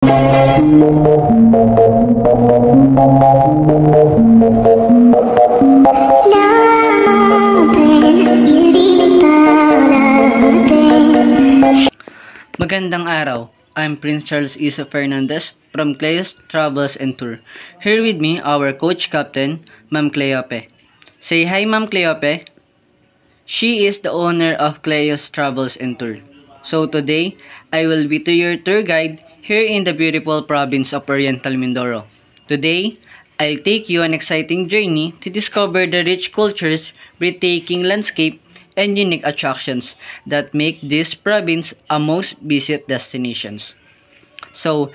Magandang araw. I'm Prince Charles Isa Fernandez from Cleo's Travels and Tour. Here with me, our coach captain, Ma'am Cleope. Say hi, Ma'am Cleope. She is the owner of Cleo's Travels and Tour. So today, I will be your tour guide here in the beautiful province of Oriental Mindoro. Today, I'll take you on an exciting journey to discover the rich cultures, breathtaking landscape, and unique attractions that make this province a most visited destinations. So,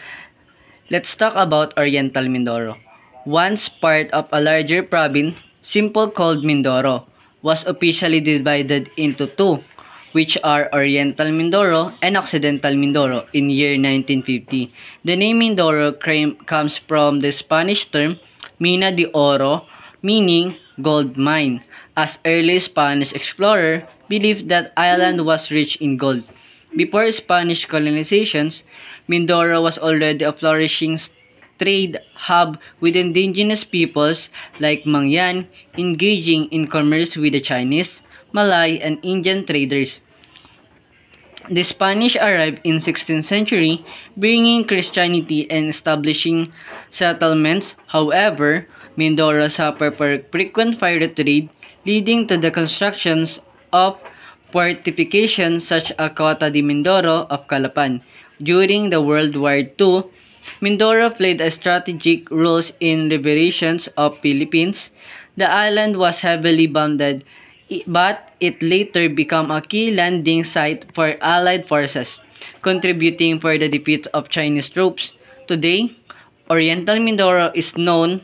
let's talk about Oriental Mindoro. Once part of a larger province, simple called Mindoro, was officially divided into two, which are Oriental Mindoro and Occidental Mindoro in year 1950. The name Mindoro comes from the Spanish term Mina de Oro, meaning gold mine, as early Spanish explorer believed that island was rich in gold. Before Spanish colonizations, Mindoro was already a flourishing trade hub with indigenous peoples like Mangyan, engaging in commerce with the Chinese, Malay, and Indian traders. The Spanish arrived in 16th century, bringing Christianity and establishing settlements. However, Mindoro suffered frequent fire trade, leading to the constructions of fortifications such as Cota de Mindoro of Calapan. During the World War II, Mindoro played a strategic role in liberations of Philippines. The island was heavily bombed, but it later became a key landing site for Allied forces, contributing for the defeat of Chinese troops. Today, Oriental Mindoro is known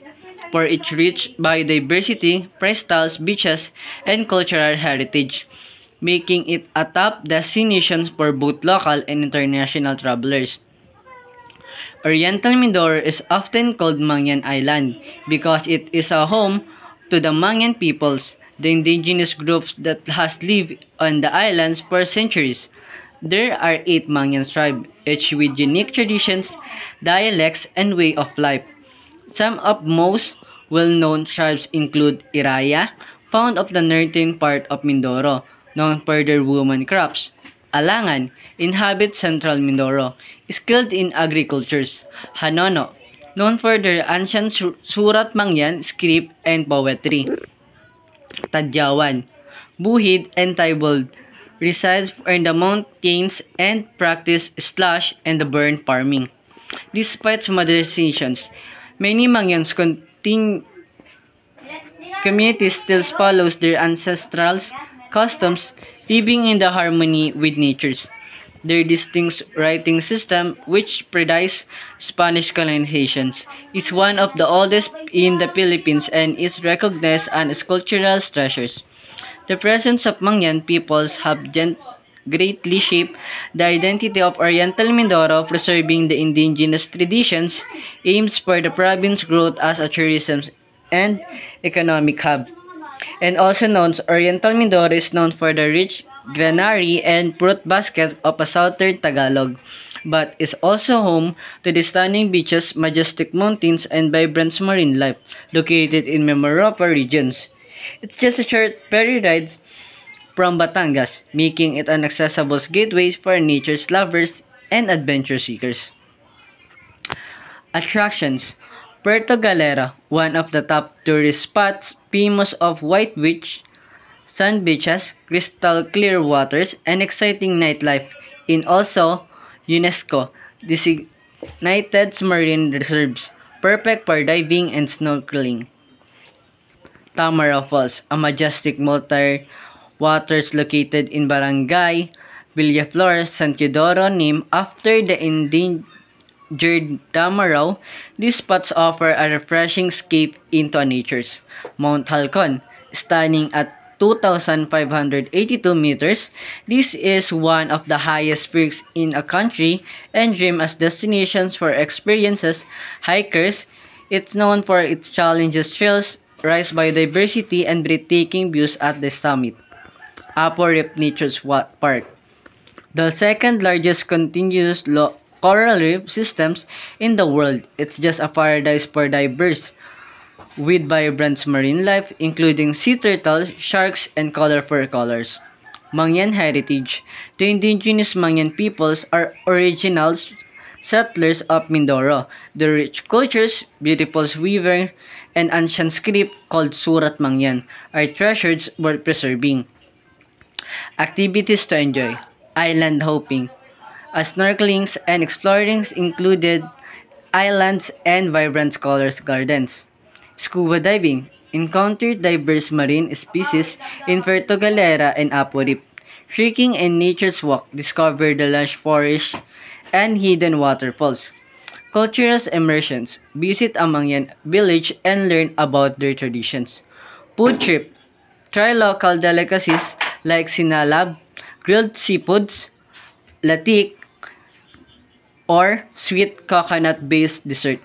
for its rich biodiversity, styles, beaches, and cultural heritage, making it a top destination for both local and international travelers. Oriental Mindoro is often called Mangyan Island because it is a home to the Mangyan peoples, the indigenous groups that has lived on the islands for centuries. There are 8 Mangyan tribes, each with unique traditions, dialects, and way of life. Some of most well-known tribes include Iraya, found of the northern part of Mindoro, known for their woman crops. Alangan, inhabit central Mindoro, skilled in agricultures. Hanono, known for their ancient Surat Mangyan script and poetry. Tadyawan, Buhid, and Taibold resides in the mountains and practice slash and the burn farming. Despite modernizations, many Mangyans communities still follows their ancestral customs, living in the harmony with natures. Their distinct writing system, which predates Spanish colonizations, is one of the oldest in the Philippines and is recognized as cultural treasures. The presence of Mangyan peoples have greatly shaped the identity of Oriental Mindoro, preserving the indigenous traditions, aims for the province growth as a tourism and economic hub. And also known as Oriental Mindoro is known for the rich granary and fruit basket of a southern Tagalog, but is also home to the stunning beaches, majestic mountains, and vibrant marine life located in Mimaropa regions. It's just a short ferry ride from Batangas, making it an accessible gateway for nature's lovers and adventure seekers. Attractions: Puerto Galera, one of the top tourist spots, famous of white beach, sand beaches, crystal clear waters, and exciting nightlife, in also UNESCO designated marine reserves, perfect for diving and snorkeling. Tamaraw Falls, a majestic waters located in Barangay Villaflores, San Teodoro, named after the endangered Tamaraw. These spots offer a refreshing escape into natures. Mount Halcon, standing at 2,582 meters, this is one of the highest peaks in a country and dream as destinations for experiences hikers. It's known for its challenges trails, rich biodiversity, and breathtaking views at the summit. Apo Reef Nature's Park, the second largest continuous coral reef systems in the world. It's just a paradise for divers, with vibrant marine life including sea turtle, sharks, and colorful colors. Mangyan heritage. The indigenous Mangyan peoples are original settlers of Mindoro. The rich cultures, beautiful weaving, and ancient script called Surat Mangyan are treasures worth preserving. Activities to enjoy. Island hopping. Snorkelings and exploring included islands and vibrant colors gardens. Scuba diving. Encountered diverse marine species in Puerto Galera and Apo Reef. Trekking and nature's walk. Discover the lush forest and hidden waterfalls. Cultural immersions. Visit a Mangyan village and learn about their traditions. Food trip. Try local delicacies like sinalab, grilled seafoods, latik, or sweet coconut-based dessert.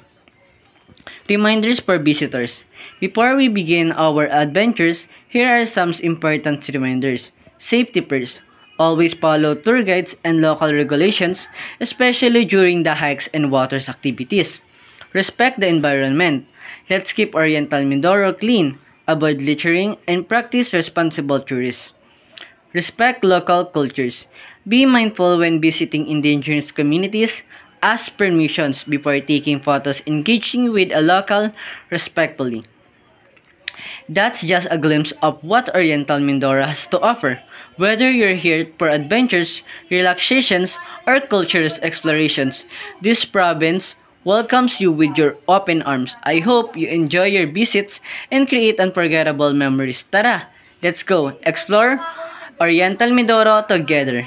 Reminders for visitors. Before we begin our adventures, here are some important reminders. Safety first. Always follow tour guides and local regulations, especially during the hikes and water activities. Respect the environment. Let's keep Oriental Mindoro clean, avoid littering, and practice responsible tourism. Respect local cultures. Be mindful when visiting indigenous communities. Ask permissions before taking photos, engaging with a local respectfully. That's just a glimpse of what Oriental Mindoro has to offer. Whether you're here for adventures, relaxations, or cultural explorations, this province welcomes you with your open arms. I hope you enjoy your visits and create unforgettable memories. Tara, let's go explore Oriental Mindoro together.